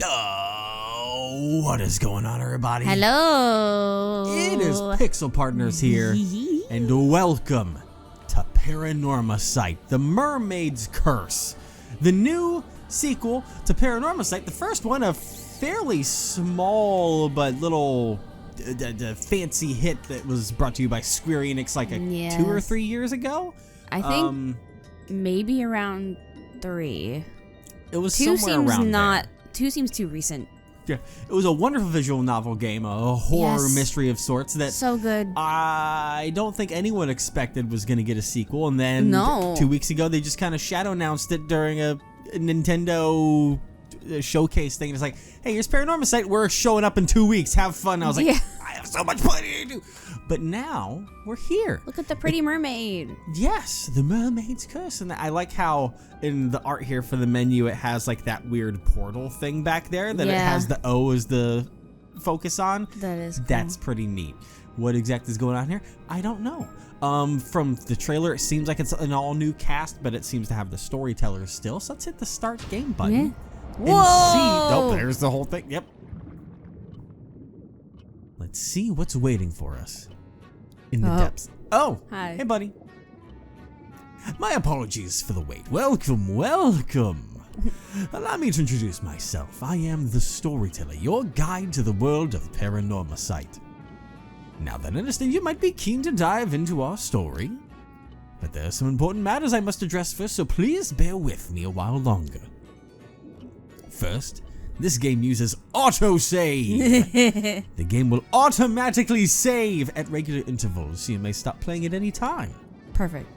Oh, what is going on, everybody? Hello. It is Pixel Partners here, and welcome to Paranormasight, the Mermaid's Curse, the new sequel to Paranormasight. The first one, a fairly small but little fancy hit that was brought to you by Square Enix like 2 or 3 years ago. I think maybe around 3. It was Two somewhere seems around not. there. 2 seems too recent. Yeah, it was a wonderful visual novel game, a horror Yes. mystery of sorts that So good. I don't think anyone expected was going to get a sequel, and then No. 2 weeks ago they just kind of shadow announced it during a Nintendo showcase thing. It's like, hey, here's Paranormasight, we're showing up in 2 weeks, have fun. I was like, Yeah. I have so much fun to do. But now we're here. Look at the pretty mermaid. Yes, the Mermaid's Curse. And I like how in the art here for the menu, it has like that weird portal thing back there that it Yeah. has the O as the focus on. That is cool. That's pretty neat. What exactly is going on here? I don't know. From the trailer, it seems like it's an all new cast, but it seems to have the storytellers still. So let's hit the start game button and see. Oh, there's the whole thing. Yep. Let's see what's waiting for us in the depths. Oh, Hi. Hey, buddy. My apologies for the wait. Welcome, welcome. Allow me to introduce myself. I am the storyteller, your guide to the world of Paranormasight. Now then, I understand you might be keen to dive into our story, but there are some important matters I must address first, so please bear with me a while longer. First, this game uses autosave. The game will automatically save at regular intervals, so you may stop playing at any time. Perfect.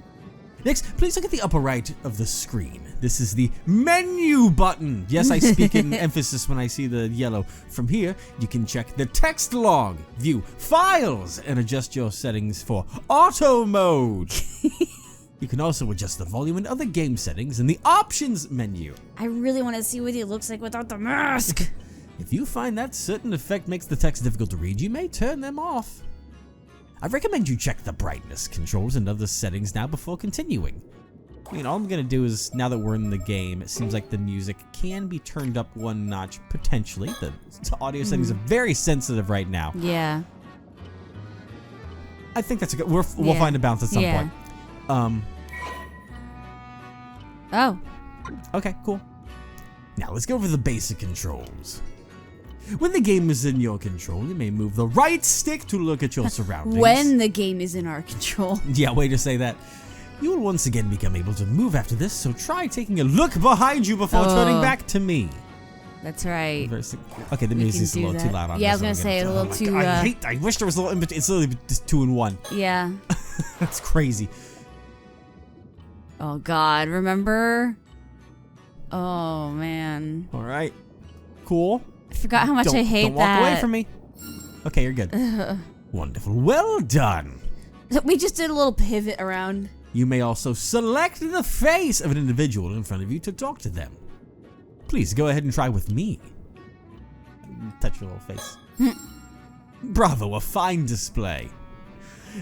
Next, please look at the upper right of the screen. This is the menu button. Yes, I speak in emphasis when I see the yellow. From here, you can check the text log, view files, and adjust your settings for auto mode. You can also adjust the volume and other game settings in the options menu. I really want to see what he looks like without the mask. If you find that certain effect makes the text difficult to read, you may turn them off. I recommend you check the brightness controls and other settings now before continuing. I mean, all I'm going to do is, now that we're in the game, it seems like the music can be turned up one notch, potentially. The audio settings are very sensitive right now. Yeah. I think that's a good... We'll find a balance at some point. Oh. Okay, cool. Now let's go over the basic controls. When the game is in your control, you may move the right stick to look at your surroundings. When the game is in our control. Yeah, way to say that. You will once again become able to move after this, so try taking a look behind you before turning back to me. That's right. Okay, the music's a little too loud on this. Yeah, I was going to say, a little too... I wish there was a little in between. It's literally just 2 in 1. Yeah. That's crazy. Oh, God. Remember? Oh, man. All right. Cool. I forgot how much I hate that. Don't walk away from me. Okay, you're good. Wonderful. Well done. We just did a little pivot around. You may also select the face of an individual in front of you to talk to them. Please go ahead and try with me. Touch your little face. Bravo, a fine display.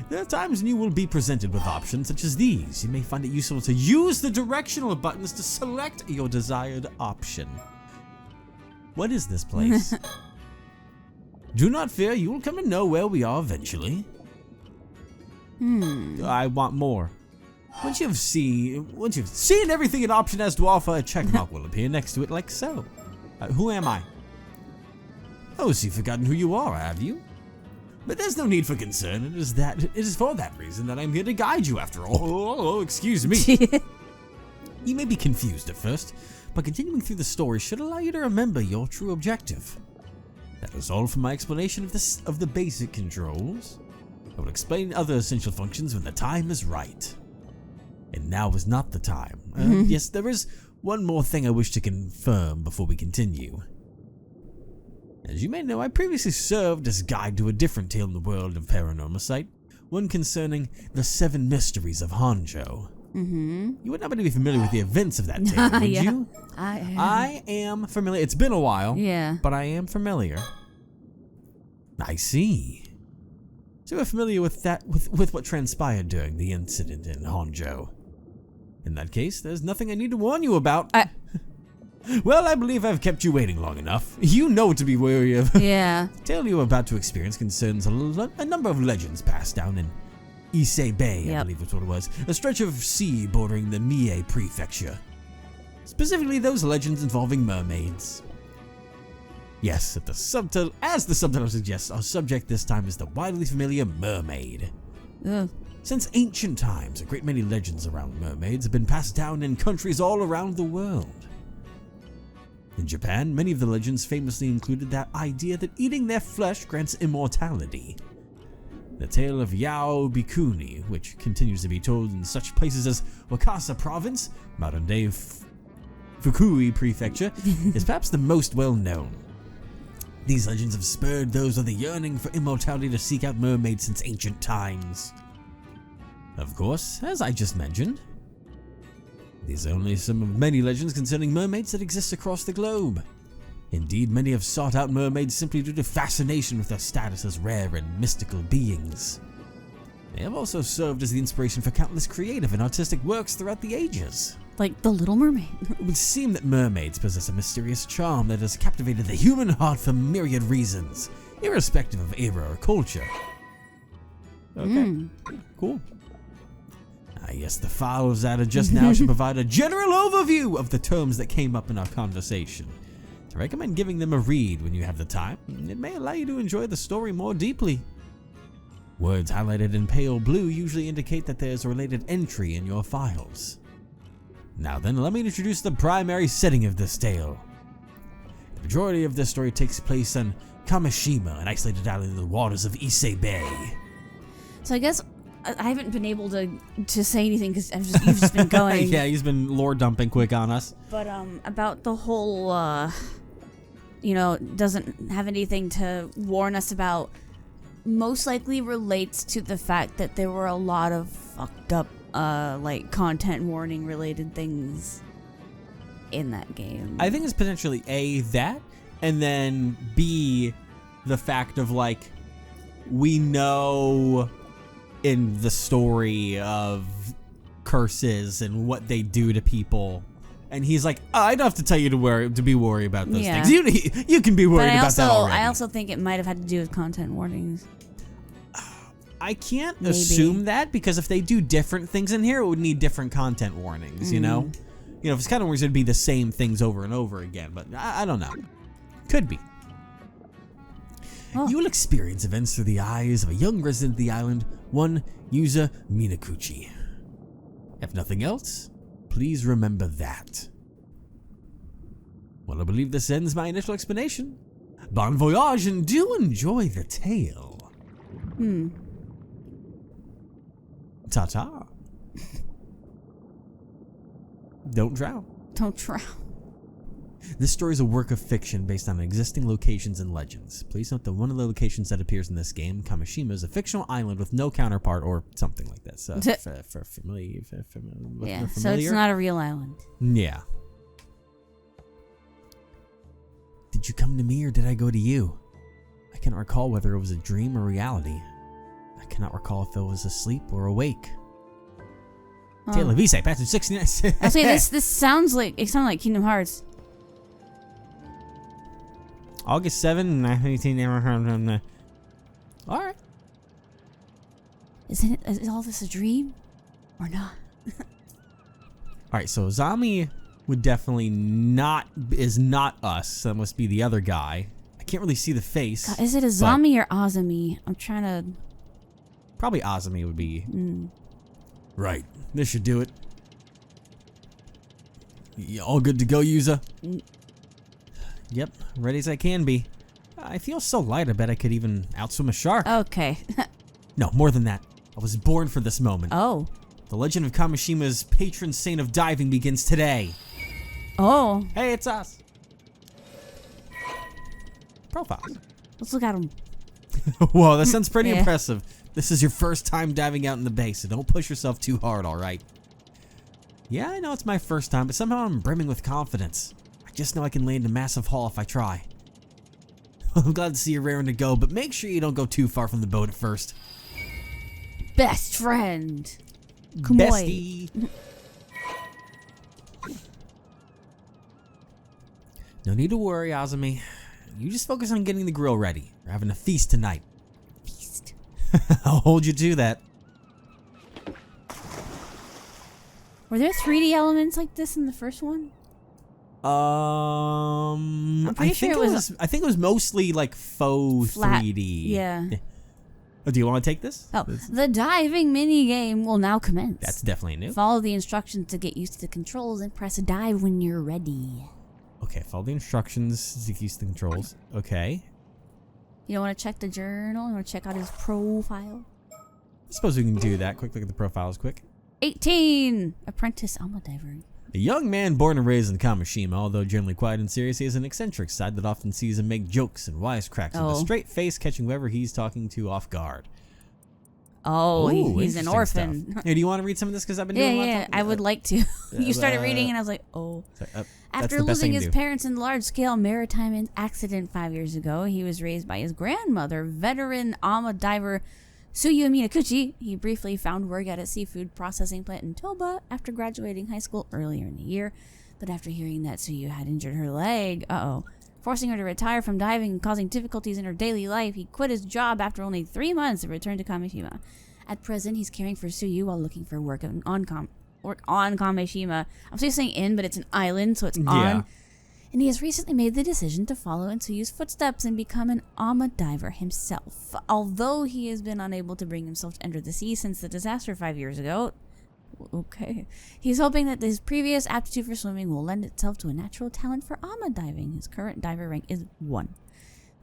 There are times when you will be presented with options such as these. You may find it useful to use the directional buttons to select your desired option. What is this place? Do not fear, you will come to know where we are eventually. I want more. Once you've seen everything an option has to offer, a check mark will appear next to it like so. Who am I? Oh, so you've forgotten who you are, have you? But there's no need for concern. It is for that reason that I'm here to guide you after all. Oh, excuse me. You may be confused at first, but continuing through the story should allow you to remember your true objective. That is all for my explanation of the basic controls. I will explain other essential functions when the time is right. And now is not the time. Yes, there is one more thing I wish to confirm before we continue. As you may know, I previously served as guide to a different tale in the world of Paranormasight, one concerning the 7 mysteries of Honjo. You would not be familiar with the events of that tale, would you? I am familiar. It's been a while, but I am familiar. I see. So we're familiar with that, with what transpired during the incident in Honjo. In that case, there's nothing I need to warn you about. Well, I believe I've kept you waiting long enough. You know what to be wary of. Yeah. The tale you're about to experience concerns a number of legends passed down in Issei Bay, I believe that's what it was. A stretch of sea bordering the Mie prefecture. Specifically those legends involving mermaids. Yes, as the subtitle suggests, our subject this time is the widely familiar mermaid. Ugh. Since ancient times, a great many legends around mermaids have been passed down in countries all around the world. In Japan, many of the legends famously included that idea that eating their flesh grants immortality. The tale of Yao Bikuni, which continues to be told in such places as Wakasa Province, modern-day Fukui Prefecture, is perhaps the most well-known. These legends have spurred those with a yearning for immortality to seek out mermaids since ancient times. Of course, as I just mentioned, these are only some of many legends concerning mermaids that exist across the globe. Indeed, many have sought out mermaids simply due to fascination with their status as rare and mystical beings. They have also served as the inspiration for countless creative and artistic works throughout the ages. Like The Little Mermaid. It would seem that mermaids possess a mysterious charm that has captivated the human heart for myriad reasons, irrespective of era or culture. Okay, cool. Yes, the files added just now should provide a general overview of the terms that came up in our conversation. I recommend giving them a read when you have the time. It may allow you to enjoy the story more deeply. Words highlighted in pale blue usually indicate that there is a related entry in your files. Now then, let me introduce the primary setting of this tale. The majority of this story takes place on Kamishima, an isolated island in the waters of Issei Bay. So I guess I haven't been able to say anything because you've just been going. Yeah, he's been lore dumping quick on us. But about the whole, doesn't have anything to warn us about. Most likely relates to the fact that there were a lot of fucked up, content warning related things in that game. I think it's potentially A, that, and then B, the fact of we know in the story of curses and what they do to people, and he's like, I don't have to tell you to be worried about those things. You can be worried about that already. I also think it might have had to do with content warnings. I can't assume that, because if they do different things in here, it would need different content warnings. You know, if it's kind of warnings, it'd be the same things over and over again. But I don't know. Could be. Oh. You will experience events through the eyes of a young resident of the island, one Yuza Minakuchi. If nothing else, please remember that. Well, I believe this ends my initial explanation. Bon voyage, and do enjoy the tale. Ta-ta. Don't drown. Don't drown. This story is a work of fiction based on existing locations and legends. Please note that one of the locations that appears in this game, Kamishima, is a fictional island with no counterpart or something like that. So, familiar. So it's not a real island. Yeah. Did you come to me or did I go to you? I cannot recall whether it was a dream or reality. I cannot recall if it was asleep or awake. Tale of Issei, passage 69. Actually, this sounds like Kingdom Hearts. August 7, 1918. All right. Is all this a dream or not? All right, so Zami would definitely is not us. That must be the other guy. I can't really see the face. God, is it Azami or Azami? I'm trying to. Probably Azami would be. Right. This should do it. You all good to go, Yuza? Yep, ready as I can be. I feel so light, I bet I could even outswim a shark. Okay. No, more than that. I was born for this moment. Oh. The legend of Kamishima's patron saint of diving begins today. Oh. Hey, it's us. Profiles. Let's look at him. Whoa, that sounds pretty impressive. This is your first time diving out in the bay, so don't push yourself too hard, alright? Yeah, I know it's my first time, but somehow I'm brimming with confidence. I just know I can land a massive haul if I try. I'm glad to see you're raring to go, but make sure you don't go too far from the boat at first. Best friend. Bestie. No need to worry, Azumi. You just focus on getting the grill ready. We're having a feast tonight. Feast. I'll hold you to that. Were there 3D elements like this in the first one? I'm pretty sure it was I think it was mostly like faux flat. 3D. Yeah. Oh, do you want to take this? Oh, the diving mini game will now commence. That's definitely new. Follow the instructions to get used to the controls and press dive when you're ready. Okay, follow the instructions to use the controls. Okay. You don't want to check the journal? You want to check out his profile? I suppose we can do that. Quick look at the profiles, quick. 18! Apprentice Alma Diver. A young man born and raised in Kamishima, although generally quiet and serious, he has an eccentric side that often sees him make jokes and wisecracks with a straight face, catching whoever he's talking to off guard. Oh, Ooh, he's an orphan. Hey, do you want to read some of this? Because I've been doing a lot Yeah, of I would like to. You started reading and I was like, oh. Sorry, After losing his parents in a large-scale maritime accident 5 years ago, he was raised by his grandmother, veteran Alma diver Tsuyu Minakuchi. He briefly found work at a seafood processing plant in Toba after graduating high school earlier in the year. But after hearing that Tsuyu had injured her leg, forcing her to retire from diving and causing difficulties in her daily life, he quit his job after only 3 months and returned to Kamishima. At present, he's caring for Tsuyu while looking for work on Kamishima. I'm still saying in, but it's an island, so it's on. And he has recently made the decision to follow in Tsuyu's footsteps and become an Alma diver himself. Although he has been unable to bring himself to enter the sea since the disaster 5 years ago, he's hoping that his previous aptitude for swimming will lend itself to a natural talent for Alma diving. His current diver rank is 1.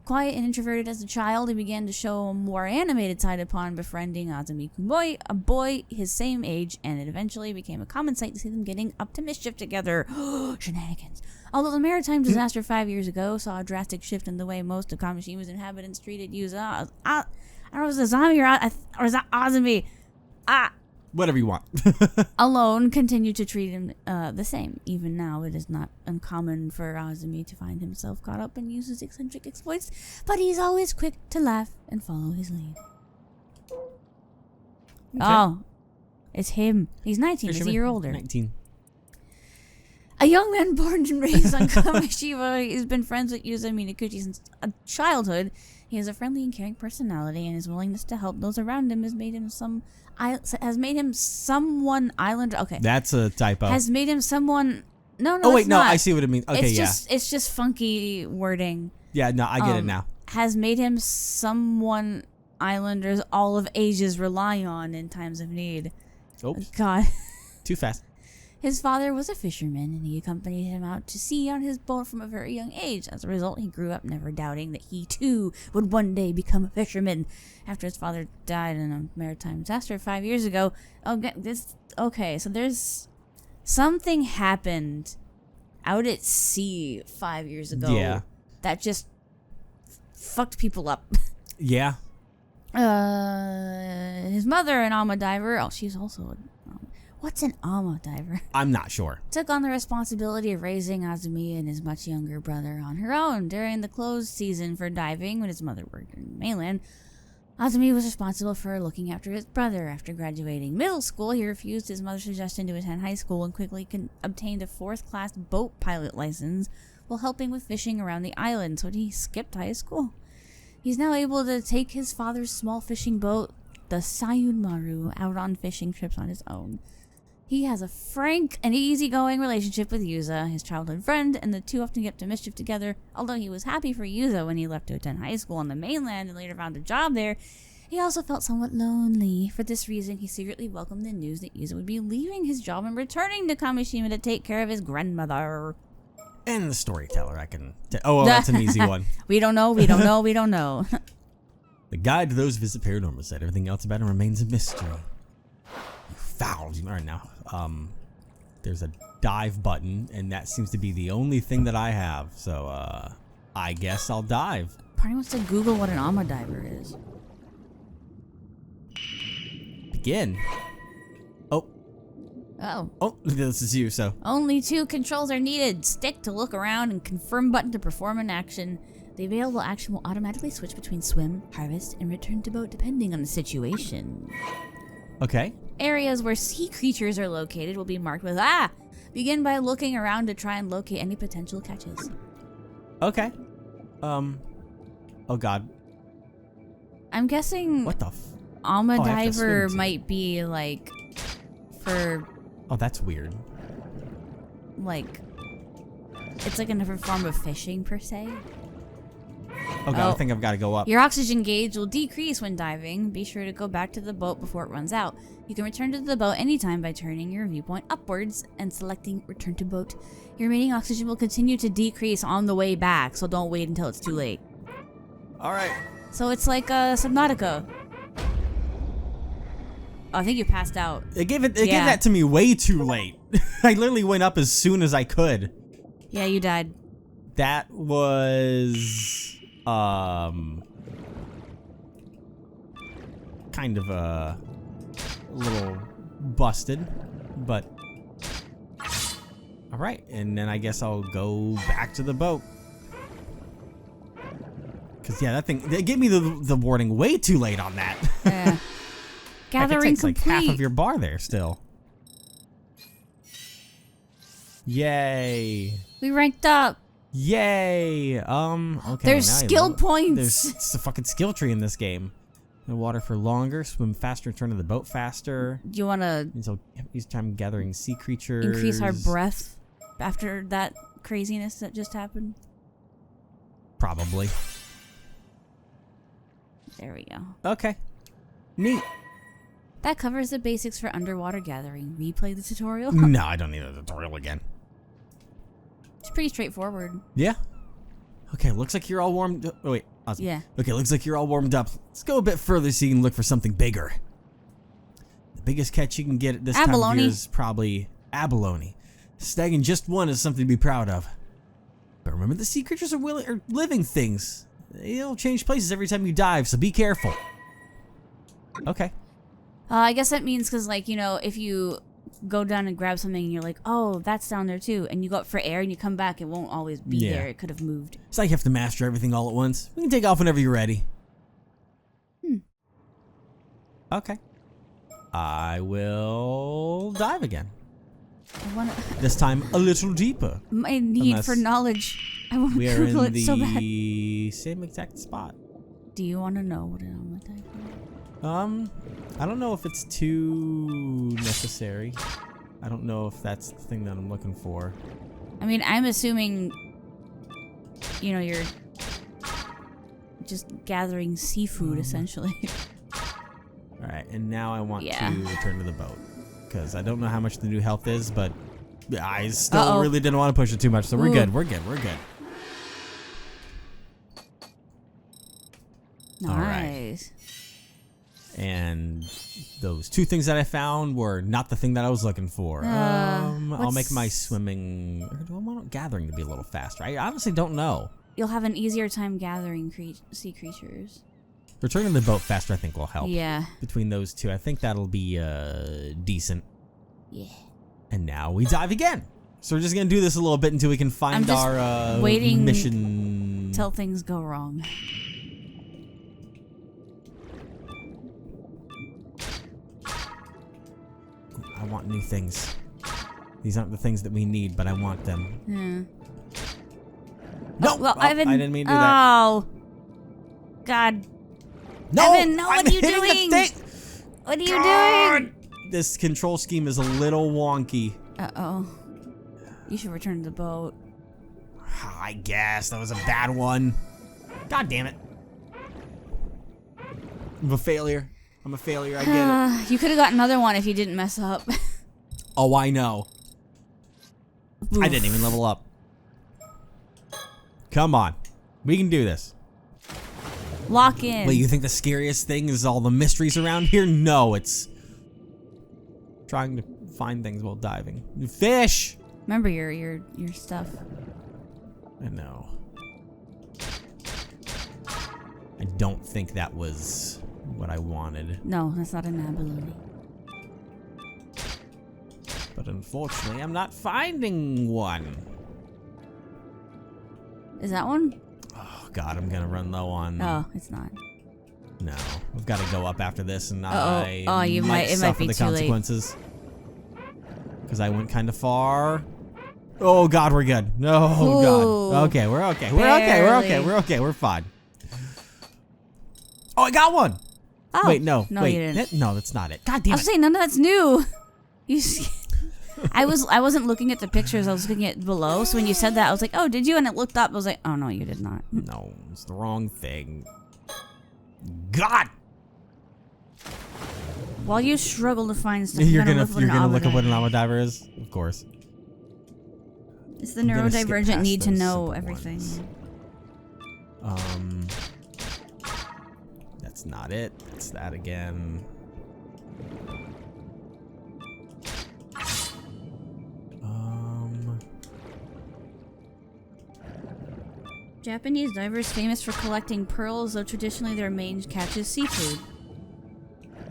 Quiet and introverted as a child, he began to show a more animated side upon befriending Azumi Kumboy, a boy his same age, and it eventually became a common sight to see them getting up to mischief together. Shenanigans. Although the maritime disaster 5 years ago saw a drastic shift in the way most of Kamishima's inhabitants treated Yuza, I don't know if it's Azami or is that Azumi? Whatever you want. Alone continued to treat him the same. Even now, it is not uncommon for Azumi to find himself caught up in Yuza's eccentric exploits, but he's always quick to laugh and follow his lead. Okay. Oh, it's him. He's 19. He's a year older. 19. A young man born and raised on Kamishima, he's been friends with Yuza Minakuchi since childhood. He has a friendly and caring personality, and his willingness to help those around him has made him someone islander. Okay, that's a typo. Has made him someone. No, oh wait, no, I see what it means. Okay, it's just funky wording. Yeah, no, I get it now. Has made him someone islanders all of ages rely on in times of need. Oops. God. Too fast. His father was a fisherman, and he accompanied him out to sea on his boat from a very young age. As a result, he grew up never doubting that he, too, would one day become a fisherman. After his father died in a maritime disaster 5 years ago, so there's something happened out at sea 5 years ago that just fucked people up. Yeah. His mother, an Alma diver, she's also what's an Alma diver? I'm not sure. Took on the responsibility of raising Azumi and his much younger brother on her own. During the closed season for diving, when his mother worked in the mainland, Azumi was responsible for looking after his brother. After graduating middle school, he refused his mother's suggestion to attend high school and quickly obtained a 4th-class boat pilot license while helping with fishing around the island, so he skipped high school. He's now able to take his father's small fishing boat, the Sayun Maru, out on fishing trips on his own. He has a frank and easygoing relationship with Yuza, his childhood friend, and the two often get to mischief together. Although he was happy for Yuza when he left to attend high school on the mainland and later found a job there, he also felt somewhat lonely. For this reason, he secretly welcomed the news that Yuza would be leaving his job and returning to Kamishima to take care of his grandmother. And the storyteller, I can... that's an easy one. We don't know. The guide to those who visit Paranormasight. Everything else about it remains a mystery. Foul. All right, now. There's a dive button, and that seems to be the only thing that I have. So, I guess I'll dive. Party wants to Google what an Alma diver is. Begin. Oh, this is you, so. Only 2 controls are needed. Stick to look around and confirm button to perform an action. The available action will automatically switch between swim, harvest, and return to boat depending on the situation. Okay. Areas where sea creatures are located will be marked with Begin by looking around to try and locate any potential catches. Okay. Oh god. I'm guessing What the Alma Oh, I have to swim Diver to might be like for Oh, that's weird. like it's like a different form of fishing per se. Oh god, I think I've got to go up. Your oxygen gauge will decrease when diving. Be sure to go back to the boat before it runs out. You can return to the boat anytime by turning your viewpoint upwards and selecting return to boat. Your remaining oxygen will continue to decrease on the way back, so don't wait until it's too late. Alright. So it's like Subnautica. Oh, I think you passed out. It gave that to me way too late. I literally went up as soon as I could. Yeah, you died. That was kind of a little busted, but all right. And then I guess I'll go back to the boat. Cause yeah, that thing, they gave me the warning way too late on that. Yeah. Gathering it takes complete. like half of your bar there still. Yay. We ranked up. Yay! Okay. There's now skill points. It's a fucking skill tree in this game. The water for longer, swim faster, return to the boat faster. Do you want to Use time gathering sea creatures. increase our breath after that craziness that just happened? Probably. There we go. Okay. Neat. That covers the basics for underwater gathering. Replay the tutorial? No, I don't need a tutorial again. It's pretty straightforward. Yeah. Okay, looks like you're all warmed up. Oh, wait. Awesome. Yeah. Okay, looks like you're all warmed up. Let's go a bit further so you can look for something bigger. The biggest catch you can get at this time of year is probably abalone. Snagging just one is something to be proud of. But remember, the sea creatures are living things. They'll change places every time you dive, so be careful. Okay. I guess that means because, like, you know, if you go down and grab something and you're like, oh, that's down there too, and you go up for air and you come back, it won't always be there. It could have moved. It's like you have to master everything all at once. We can take off whenever you're ready. Okay. I will dive again. This time a little deeper. My need for knowledge. I want to We are Google in it so bad. the same exact spot. Do you want to know what an Alma Diver is? I don't know if it's too necessary. I don't know if that's the thing that I'm looking for. I mean, I'm assuming, you know, you're just gathering seafood, essentially. Alright, and now I want to return to the boat. Because I don't know how much the new health is, but I still really didn't want to push it too much, so we're good, we're good, we're good. Nice. All right. And those two things that I found were not the thing that I was looking for. I'll make my swimming... Or do I want gathering to be a little faster? I honestly don't know. You'll have an easier time gathering sea creatures. Returning the boat faster, I think, will help. Yeah. Between those two, I think that'll be Yeah. decent. And now we dive again. So we're just going to do this a little bit until we can find our waiting mission. Till things go wrong. I want new things. These aren't the things that we need, but I want them. Yeah. No, well, Evan, I didn't mean to do that. Oh, God. No, Evan, no, what are you doing? What are you doing? This control scheme is a little wonky. Uh-oh. You should return to the boat. I guess that was a bad one. God damn it. I'm a failure. I'm a failure. I get it. You could have got another one if you didn't mess up. Oh, I know. Oof. I didn't even level up. Come on. We can do this. Lock in. Wait, you think the scariest thing is all the mysteries around here? No, it's trying to find things while diving. Fish! Remember your stuff. I know. I don't think that was what I wanted. No, that's not an abalone. But unfortunately, I'm not finding one. Is that one? Oh God, I'm gonna run low on. Oh, it's not. No, we've got to go up after this, and It might suffer be the too late. consequences. Because I went kind of far. Oh God, we're good. Oh Ooh, God. Okay, we're okay. We're okay. We're okay. barely. We're okay. We're fine. Oh, I got one. Oh, Wait, no. No, Wait, you didn't. no, that's not it. God I damn was it. saying none of that's new. You see, I wasn't looking at the pictures. I was looking at below. So when you said that, I was like, oh, did you? And it looked up. I was like, oh no, you did not. No, it's the wrong thing. God. While you struggle to find stuff, You're gonna look look up what an llama diver is, of course. It's the I'm gonna skip neurodivergent past need to those know simple everything. ones. That's not it. It's that again. Japanese divers famous for collecting pearls, though traditionally their main catch is seafood.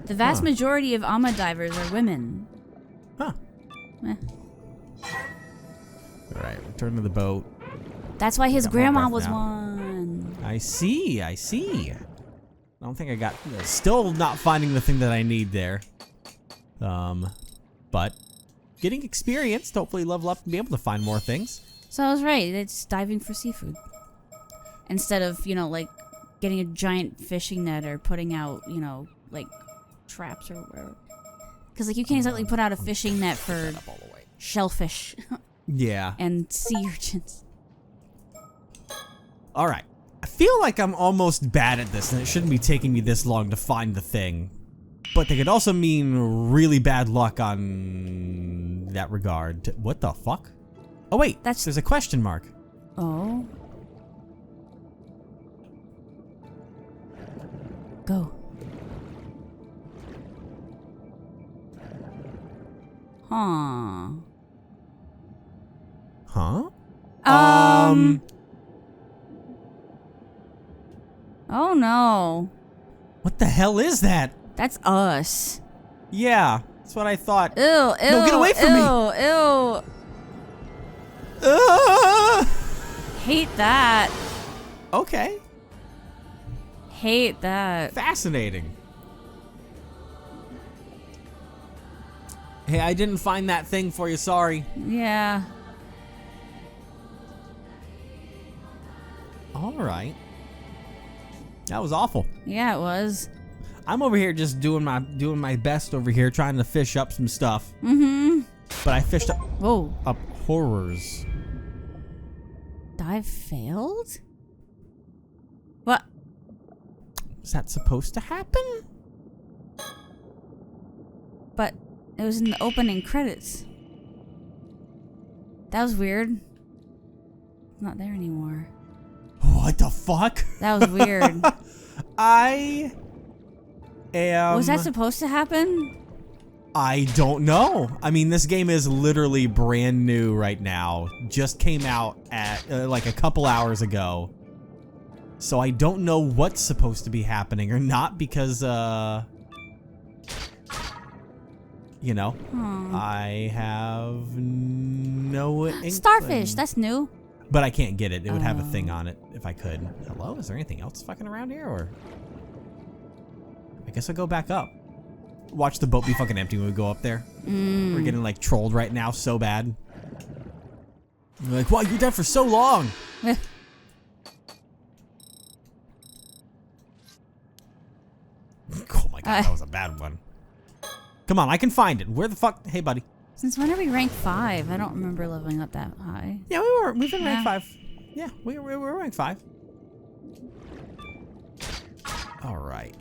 The vast majority of ama divers are women. Huh. Eh. Alright, return to the boat. That's why his Got my grandma breath was now. one. I see. I don't think I got... Still not finding the thing that I need there. But getting experience to hopefully level up and be able to find more things. So I was right. It's diving for seafood. Instead of, like, getting a giant fishing net or putting out, like, traps or whatever. Because, like, you can't exactly put out a fishing net for Up all the way. shellfish Yeah. and sea urchins. Alright. I feel like I'm almost bad at this and it shouldn't be taking me this long to find the thing. But they could also mean really bad luck on that regard. What the fuck? Oh wait, there's a question mark. Oh. Go. Huh. Huh? Oh no. What the hell is that? That's us. Yeah, that's what I thought. Ew, ew. No, get away from me. Ew. Hate that. Okay. Hate that. Fascinating. Hey, I didn't find that thing for you, sorry. Yeah. Alright. That was awful. Yeah, it was. I'm over here just doing my best over here, trying to fish up some stuff. Mm-hmm. But I fished up Whoa. horrors. Dive failed? What? Was that supposed to happen? But it was in the opening credits. That was weird. It's not there anymore. What the fuck? That was weird. I am... Was that supposed to happen? I don't know. I mean, this game is literally brand new right now. Just came out at like a couple hours ago. So I don't know what's supposed to be happening or not because, you know, I have no inkling. Starfish, that's new. But I can't get it. It would have a thing on it if I could. Hello? Is there anything else fucking around here or? I guess I'll go back up. Watch the boat be fucking empty when we go up there. We're getting like trolled right now so bad. We're like, wow, you're dead for so long. Eh. Oh my god, that was a bad one. Come on, I can find it. Where the fuck? Hey, buddy. Since when are we ranked 5? I don't remember leveling up that high. Yeah, we've been ranked 5. Yeah, we're ranked 5. All right.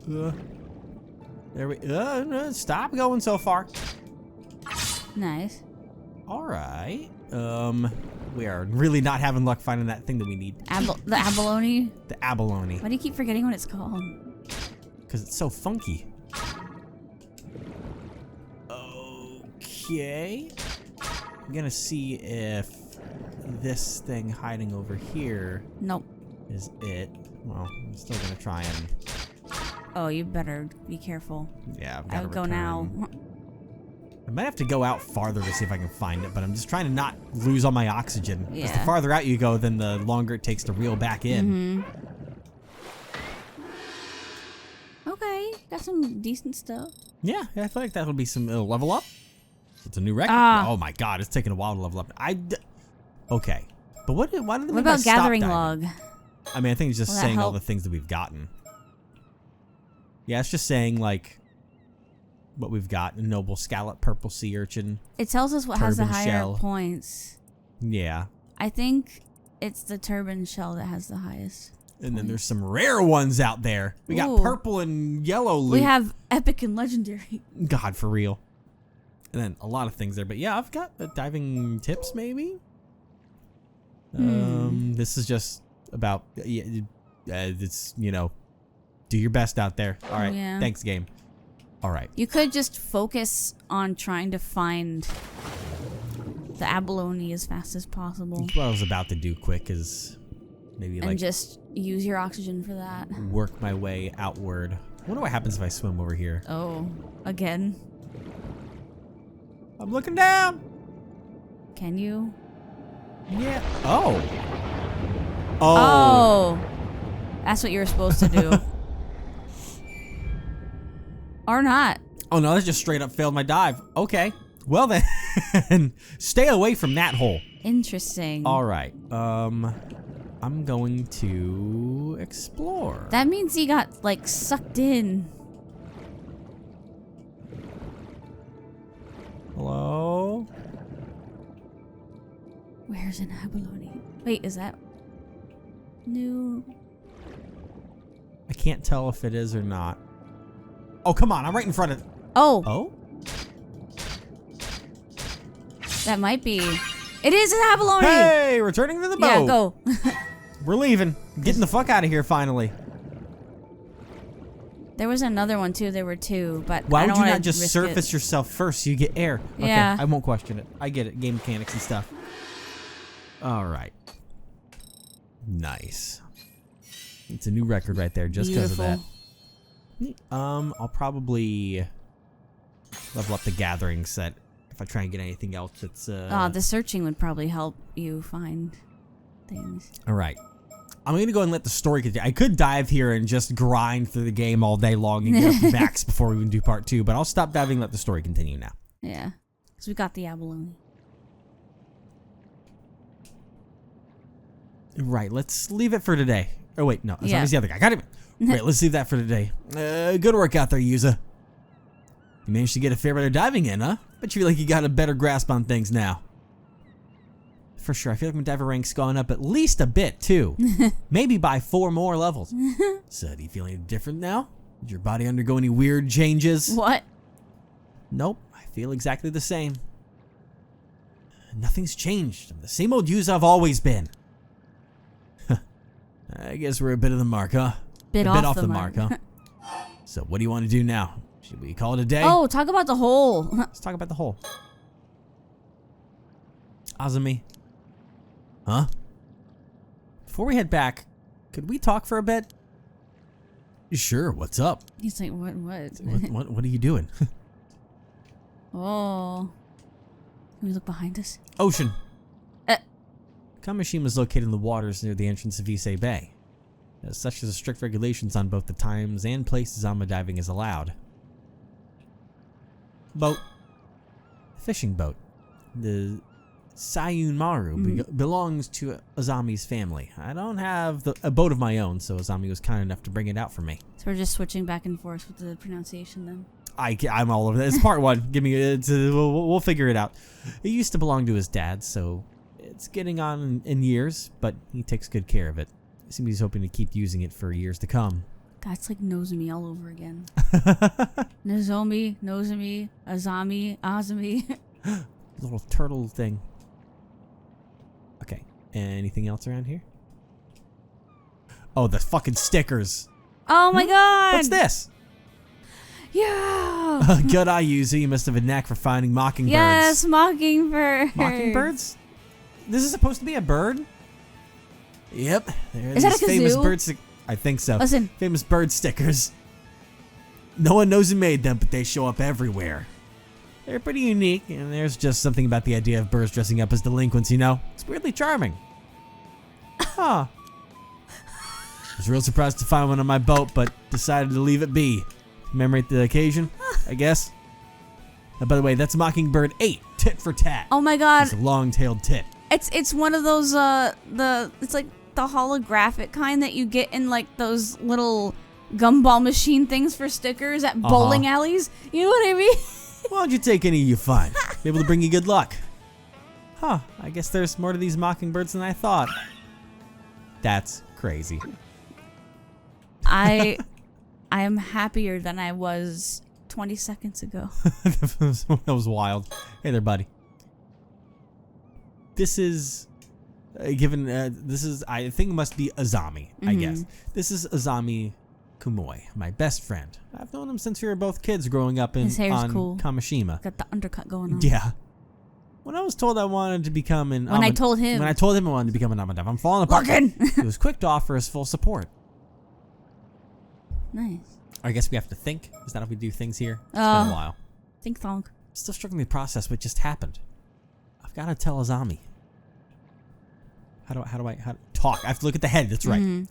There we. Stop going so far. Nice. All right. We are really not having luck finding that thing that we need. The abalone? The abalone. Why do you keep forgetting what it's called? Because it's so funky. Okay. I'm gonna see if this thing hiding over here Nope. is it. Well, I'm still gonna try and. Oh, you better be careful. Yeah, I've got I to would go now. I might have to go out farther to see if I can find it, but I'm just trying to not lose all my oxygen. Because the Yeah. farther out you go, then the longer it takes to reel back in. Okay, got some decent stuff. Yeah, I feel like that would be some level up. It's a new record. Oh my god, it's taking a while to level up. Okay, but why did What we about stop gathering diving? log? I mean, I think it's just Will that saying all help? the things that we've gotten. Yeah, it's just saying like what we've got: noble scallop, purple sea urchin. It tells us what has the turban higher shell. points. Yeah, I think it's the turban shell that has the highest. and then there's some rare ones out there. We got Ooh. purple and yellow loot. We have epic and legendary. God, for real. And then a lot of things there, but yeah, I've got diving tips maybe. This is just about it's do your best out there. All right, yeah. Thanks, game. All right, You could just focus on trying to find the abalone as fast as possible. that's what I was about to do. Quick is maybe And like just use your oxygen for that. work my way outward. I wonder what happens if I swim over here. Oh, again? I'm looking down. Can you? Yeah. Oh. Oh. That's what you were supposed to do. Or not. Oh no, that just straight up failed my dive. Okay. Well then, stay away from that hole. Interesting. All right. I'm going to explore. That means he got, like, sucked in. Hello? Where's an abalone? Wait, is that new? I can't tell if it is or not. Oh, come on. I'm right in front of... Oh, Oh? that might be. It is an abalone! Hey, returning to the boat. Yeah, go. We're leaving. Getting the fuck out of here finally. There was another one too. There were two, but Why I would don't you wanna not just risk surface it. yourself first so you get air? Okay, Yeah. I won't question it. I get it. Game mechanics and stuff. All right. Nice. It's a new record right there just because of that. I'll probably level up the gathering set if I try and get anything else that's The searching would probably help you find things. all right. I'm gonna go and let the story continue. I could dive here and just grind through the game all day long and get up to max before we even do part 2, but I'll stop diving and let the story continue now. Yeah, because we got the abalone. Right, let's leave it for today. Oh wait, no, Yeah. Azami's the other guy. Got him. Right, let's leave that for today. Good work out there, Yuza. You managed to get a fair bit of diving in, huh? Bet you feel like you got a better grasp on things now. For sure, I feel like my diver rank's gone up at least a bit, too. Maybe by 4 more levels. So, do you feel any different now? Did your body undergo any weird changes? What? Nope, I feel exactly the same. Nothing's changed. I'm the same old Yuza I've always been. I guess we're a bit of the mark, huh? Bit a off bit off the the mark. mark, huh? So what do you want to do now? Should we call it a day? Oh, talk about the hole. Let's talk about the hole. Azami. Huh? Before we head back, could we talk for a bit? Sure, what's up? He's like, what? What are you doing? Oh. Can we look behind us? Ocean. Kamishima is located in the waters near the entrance of Issei Bay. As such, there's strict regulations on both the times and places Zama diving is allowed. Boat. Fishing boat. The Sayun Maru belongs to Azami's family. I don't have a boat of my own, so Azami was kind enough to bring it out for me. So we're just switching back and forth with the pronunciation then. I'm all over that. It's part 1. Give me we'll figure it out. It used to belong to his dad, so it's getting on in years, but he takes good care of it. Seems he's hoping to keep using it for years to come. God, it's like Nozomi all over again. Nozomi, Azami. Little turtle thing. Okay. Anything else around here? Oh, the fucking stickers. Oh my god! What's this? Yeah! Good eye, Yuzu. You must have a knack for finding mockingbirds. Yes, mockingbird. Mockingbirds? This is supposed to be a bird? Yep. There are Is that these a famous kazoo? bird I think so. Listen. Famous bird stickers. No one knows who made them, but they show up everywhere. They're pretty unique, and there's just something about the idea of birds dressing up as delinquents, you know? It's weirdly charming. Huh. I was real surprised to find one on my boat, but decided to leave it be. commemorate the occasion, I guess. By the way, that's Mockingbird 8, tit for tat. Oh my god. It's a long-tailed tit. It's one of those it's like the holographic kind that you get in like those little gumball machine things for stickers at bowling alleys. You know what I mean? Why don't you take any you find? Be able to bring you good luck. Huh, I guess there's more to these mockingbirds than I thought. That's crazy. I am happier than I was 20 seconds ago. That was wild. Hey there, buddy. This is this is, I think it must be Azami, I guess. This is Azami Kumoi, my best friend. I've known him since we were both kids growing up on cool. Kamishima. Got the undercut going on. Yeah. When I was told I wanted to become an I told him I wanted to become an Amadef, I'm falling apart. He was quick to offer us full support. Nice. I guess we have to think. Is that how we do things here? It's been a while. Think thong. Still struggling to process what just happened. I've got to tell Azami. How do I talk? I have to look at the head. That's right.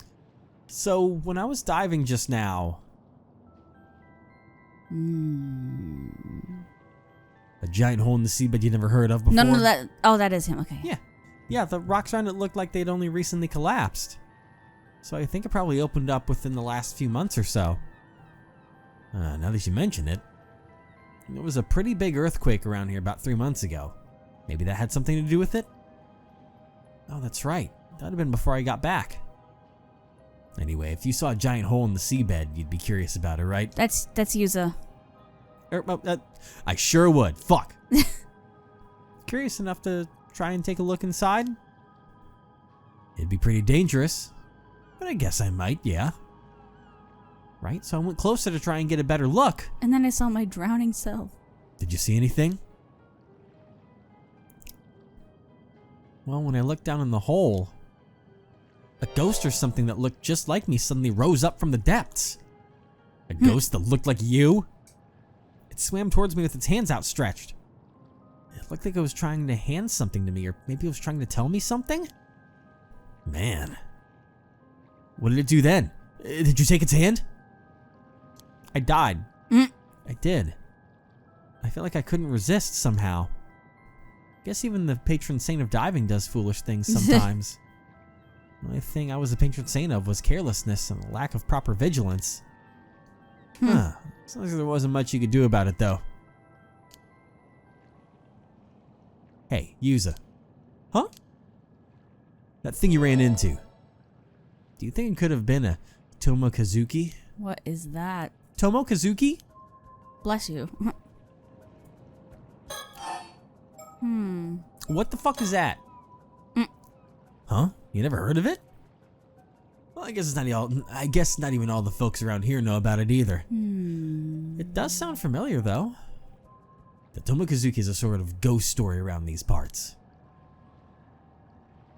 So when I was diving just now, a giant hole in the seabed you never heard of before. No, that is him. Okay. Yeah. The rocks around it looked like they'd only recently collapsed. So I think it probably opened up within the last few months or so. Now that you mention it, there was a pretty big earthquake around here about 3 months ago. Maybe that had something to do with it? Oh, that's right. That would have been before I got back. Anyway, if you saw a giant hole in the seabed, you'd be curious about it, right? That's Yuza. I sure would. Fuck. Curious enough to try and take a look inside? It'd be pretty dangerous, but I guess I might, yeah. Right, so I went closer to try and get a better look. And then I saw my drowning self. Did you see anything? Well, when I looked down in the hole, a ghost or something that looked just like me suddenly rose up from the depths. A ghost that looked like you? It swam towards me with its hands outstretched. It looked like it was trying to hand something to me, or maybe it was trying to tell me something? Man. What did it do then? Did you take its hand? I died. I did. I feel like I couldn't resist somehow. Guess even the patron saint of diving does foolish things sometimes. The only thing I was a patron saint of was carelessness and a lack of proper vigilance. Sounds like there wasn't much you could do about it, though. Hey, Yuza. Huh? That thing you ran into. Do you think it could have been a Tomokazuki? What is that? Tomokazuki? Bless you. What the fuck is that? Huh? You never heard of it? Well, I guess not even all the folks around here know about it either. It does sound familiar, though. The Tomokazuki is a sort of ghost story around these parts.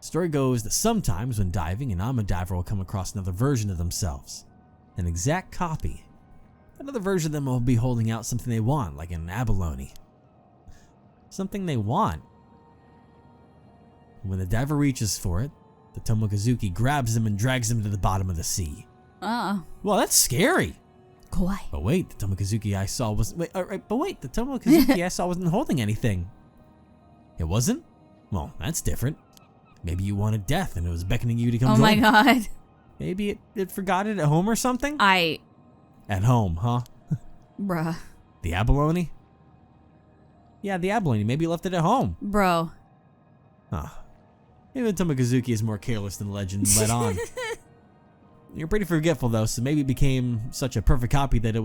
Story goes that sometimes when diving, an Amadiver will come across another version of themselves. An exact copy. Another version of them will be holding out something they want, like an abalone. Something they want. When the diver reaches for it, the Tomokazuki grabs them and drags them to the bottom of the sea. Well, that's scary. Kawaii. But wait, the Tomokazuki I saw wasn't holding anything. It wasn't? Well, that's different. Maybe you wanted death and it was beckoning you to come join. Oh my god. Maybe it forgot it at home or something? At home, huh? Bruh. The abalone? Yeah, the abalone. Maybe you left it at home. Bro. Huh. Maybe the Tomokazuki is more careless than legend let on. You're pretty forgetful though, so maybe it became such a perfect copy that it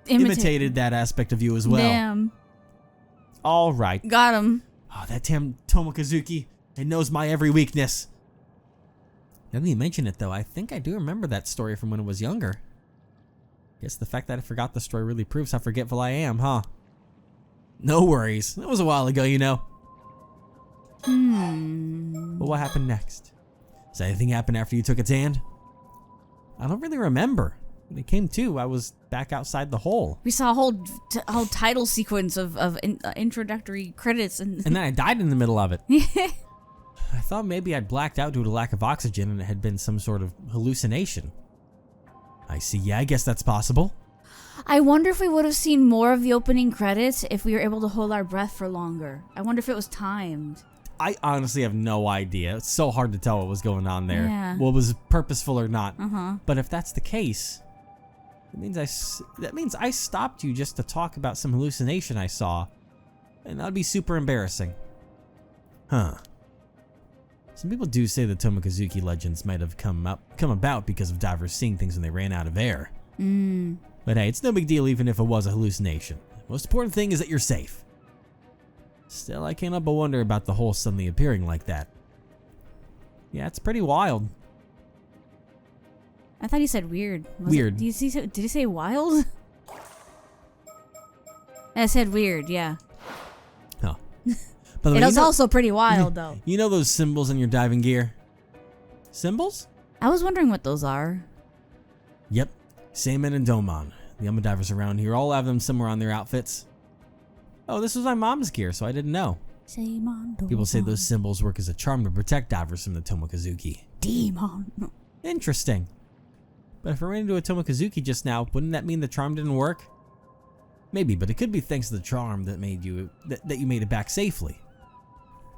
imitated that aspect of you as well. Damn. All right. Got him. Oh, that damn Tomokazuki. It knows my every weakness. Now that you mention it though, I think I do remember that story from when I was younger. Guess the fact that I forgot the story really proves how forgetful I am, huh? No worries. That was a while ago, you know. But what happened next? Does anything happen after you took its hand? I don't really remember. When it came to, I was back outside the hole. We saw a whole title sequence of introductory credits. And then I died in the middle of it. I thought maybe I'd blacked out due to lack of oxygen and it had been some sort of hallucination. I see. Yeah, I guess that's possible. I wonder if we would have seen more of the opening credits if we were able to hold our breath for longer. I wonder if it was timed. I honestly have no idea. It's so hard to tell what was going on there. Yeah. What was purposeful or not. Uh-huh. But if that's the case, that means I stopped you just to talk about some hallucination I saw. And that'd be super embarrassing. Huh. Some people do say the Tomokazuki legends might have come about because of divers seeing things when they ran out of air. But hey, it's no big deal even if it was a hallucination. The most important thing is that you're safe. Still, I can't help but wonder about the hole suddenly appearing like that. Yeah, it's pretty wild. I thought he said weird. Weird. Did he say wild? I said weird, yeah. Oh. By the way, It was also pretty wild, though. You know those symbols in your diving gear? Symbols? I was wondering what those are. Yep. Seimin and Domon. The Yama divers around here all have them somewhere on their outfits. Oh, this was my mom's gear, so I didn't know. People say those symbols work as a charm to protect divers from the Tomokazuki. Demon. Interesting. But if I ran into a Tomokazuki just now, wouldn't that mean the charm didn't work? Maybe, but it could be thanks to the charm that you made it back safely.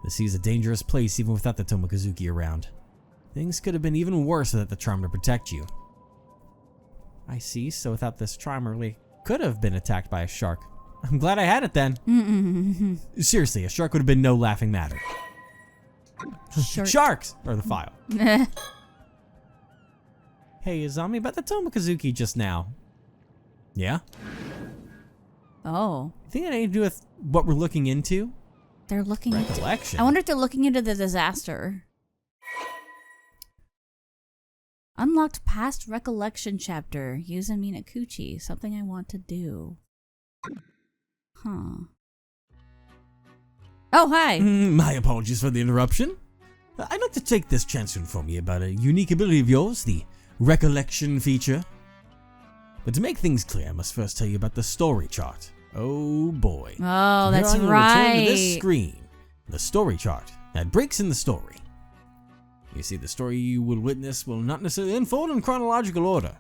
The sea is a dangerous place even without the Tomokazuki around. Things could have been even worse without the charm to protect you. I see, so without this charm, I really could have been attacked by a shark. I'm glad I had it then. Seriously, a shark would have been no laughing matter. Sharks are the file. Hey, Izami, about the Tomokazuki just now. Yeah? Oh. You think that had anything to do with what we're looking into? They're looking into... Recollection. I wonder if they're looking into the disaster. Unlocked past recollection chapter. Use a Minakuchi. Something I want to do. Huh. Oh, hi! My apologies for the interruption. I'd like to take this chance to inform you about a unique ability of yours, the recollection feature. But to make things clear, I must first tell you about the story chart. Oh boy. Oh, that's Here I will right. return to this screen. The story chart. That breaks in the story. You see, the story you will witness will not necessarily unfold in chronological order.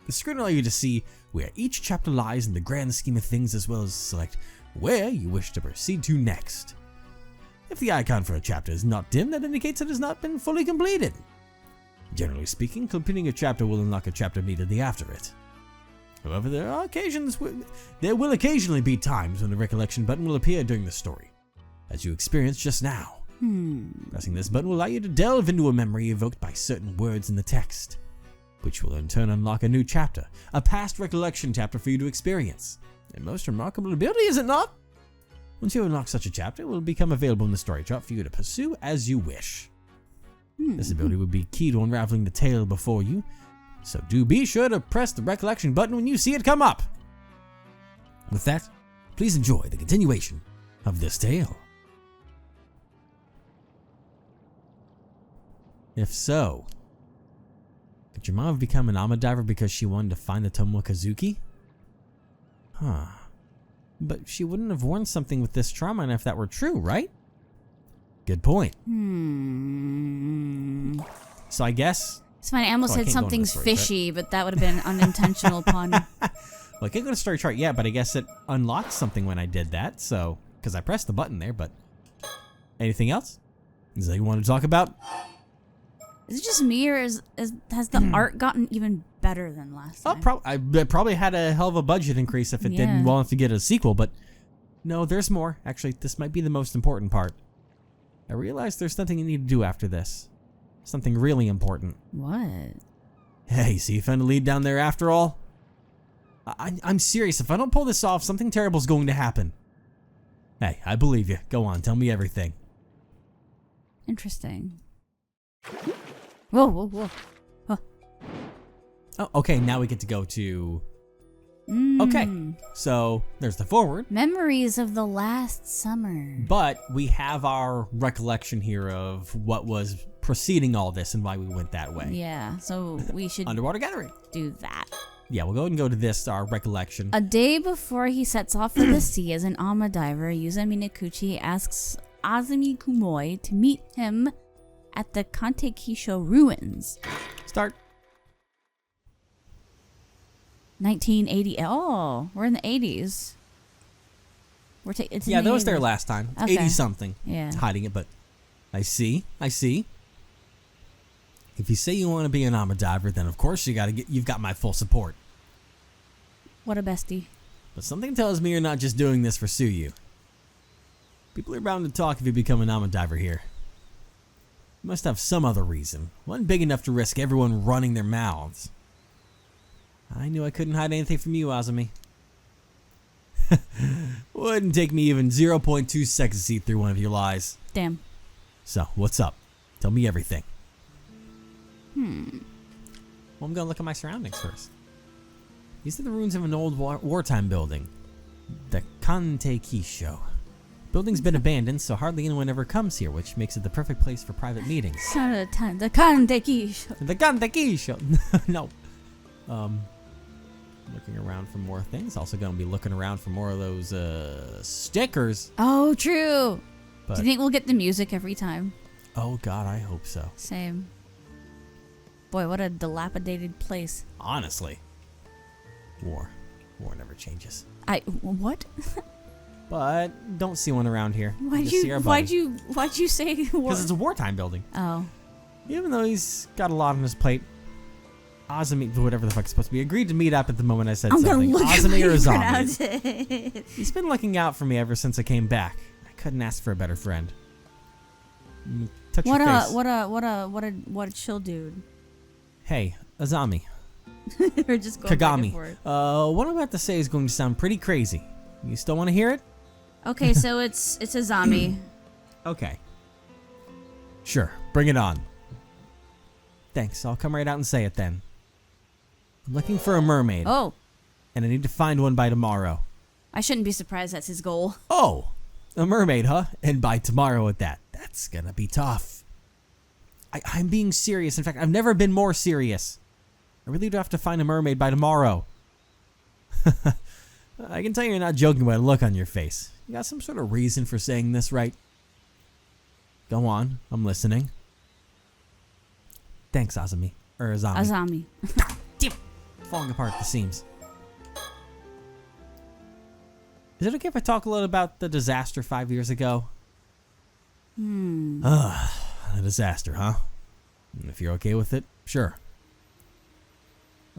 The screen will allow you to see where each chapter lies in the grand scheme of things, as well as select where you wish to proceed to next. If the icon for a chapter is not dim, that indicates it has not been fully completed. Generally speaking, completing a chapter will unlock a chapter immediately after it. However, there will occasionally be times when the recollection button will appear during the story, as you experienced just now. Pressing this button will allow you to delve into a memory evoked by certain words in the text, which will in turn unlock a new chapter, a past recollection chapter for you to experience. A most remarkable ability, is it not? Once you unlock such a chapter, it will become available in the story chart for you to pursue as you wish. This ability will be key to unraveling the tale before you, so do be sure to press the recollection button when you see it come up. With that, please enjoy the continuation of this tale. If so, could your mom have become an Ama diver because she wanted to find the Tomokazuki? Huh. But she wouldn't have worn something with this trauma if that were true, right? Good point. So I guess... It's fine. I almost said something's fishy, but that would have been an unintentional pun. Well, I can't go to story chart yet, but I guess it unlocked something when I did that, so... Because I pressed the button there, but... Anything else? Is that you want to talk about? Is it just me, or has the art gotten even better than last time? I probably had a hell of a budget increase if it didn't well enough to get a sequel, but... No, there's more. Actually, this might be the most important part. I realized there's something you need to do after this. Something really important. What? Hey, see you found a lead down there after all? I'm serious. If I don't pull this off, something terrible's going to happen. Hey, I believe you. Go on, tell me everything. Interesting. Whoa, whoa, whoa. Huh. Oh, okay, now we get to go to... Okay, so there's the forward. Memories of the last summer. But we have our recollection here of what was preceding all this and why we went that way. Yeah, so we should Underwater gathering. do that. Yeah, we'll go ahead and go to this, our recollection. A day before he sets off for the sea as an Ama diver, Yuza Minakuchi asks Azumi Kumoi to meet him at the Kantekisho ruins. Start. 1980. Oh, we're in the 80s. It's in Yeah, the that was there 80s. last time. It's Okay. 80 something. Yeah. Hiding it, but I see. If you say you want to be an armor diver, then of course you've got my full support. What a bestie. But something tells me you're not just doing this for Suyu. People are bound to talk if you become an armor diver here. You must have some other reason. One big enough to risk everyone running their mouths. I knew I couldn't hide anything from you, Azumi. Wouldn't take me even 0.2 seconds to see through one of your lies. Damn. So, what's up? Tell me everything. Well, I'm gonna look at my surroundings first. These are the ruins of an old wartime building. The Kante Kisho. Building's been abandoned, so hardly anyone ever comes here, which makes it the perfect place for private meetings. Son of the time. The Kandeki. The Kante Kisho! No. Looking around for more things. Also gonna be looking around for more of those, stickers. Oh, true. But, Do you think we'll get the music every time? oh god, I hope so. Same. Boy, what a dilapidated place. Honestly. War never changes. What? But don't see one around here. Why'd Just see our you buddy. say war? Because it's a wartime building. Oh. Even though he's got a lot on his plate, Azumi, whatever the fuck it's supposed to be, agreed to meet up at the moment I said I'm something. gonna look Azumi at or how you Azami. pronounce it. He's been looking out for me ever since I came back. I couldn't ask for a better friend. Touch your face. What a chill dude. Hey, Azami. We're just going back and Kagami. forth. What I'm about to say is going to sound pretty crazy. You still want to hear it? Okay, so it's Azami. Okay. Sure, bring it on. Thanks, I'll come right out and say it then. I'm looking for a mermaid. Oh, And I need to find one by tomorrow. I shouldn't be surprised that's his goal. Oh, a mermaid, huh? And by tomorrow at that. That's gonna be tough. I'm being serious. In fact, I've never been more serious. I really do have to find a mermaid by tomorrow. I can tell you're not joking by the look on your face. You got some sort of reason for saying this, right? Go on, I'm listening. Thanks, Azumi. Or Azami. Azami. Damn. Falling apart at the seams. Is it okay if I talk a little about the disaster 5 years ago? A disaster, huh? If you're okay with it, sure.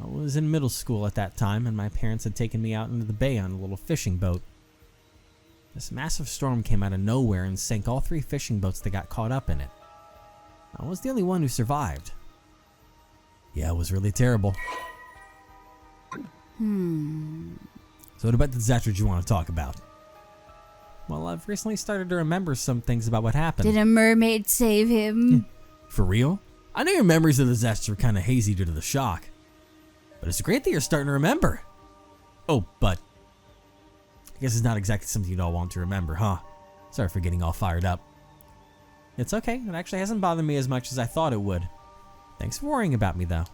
I was in middle school at that time, and my parents had taken me out into the bay on a little fishing boat. This massive storm came out of nowhere and sank all 3 fishing boats that got caught up in it. I was the only one who survived. Yeah, it was really terrible. So what about the disaster you want to talk about? Well, I've recently started to remember some things about what happened. Did a mermaid save him? For real? I know your memories of the disaster were kind of hazy due to the shock. But it's great that you're starting to remember. Oh, but I guess it's not exactly something you'd all want to remember, huh? Sorry for getting all fired up. It's okay. It actually hasn't bothered me as much as I thought it would. Thanks for worrying about me, though.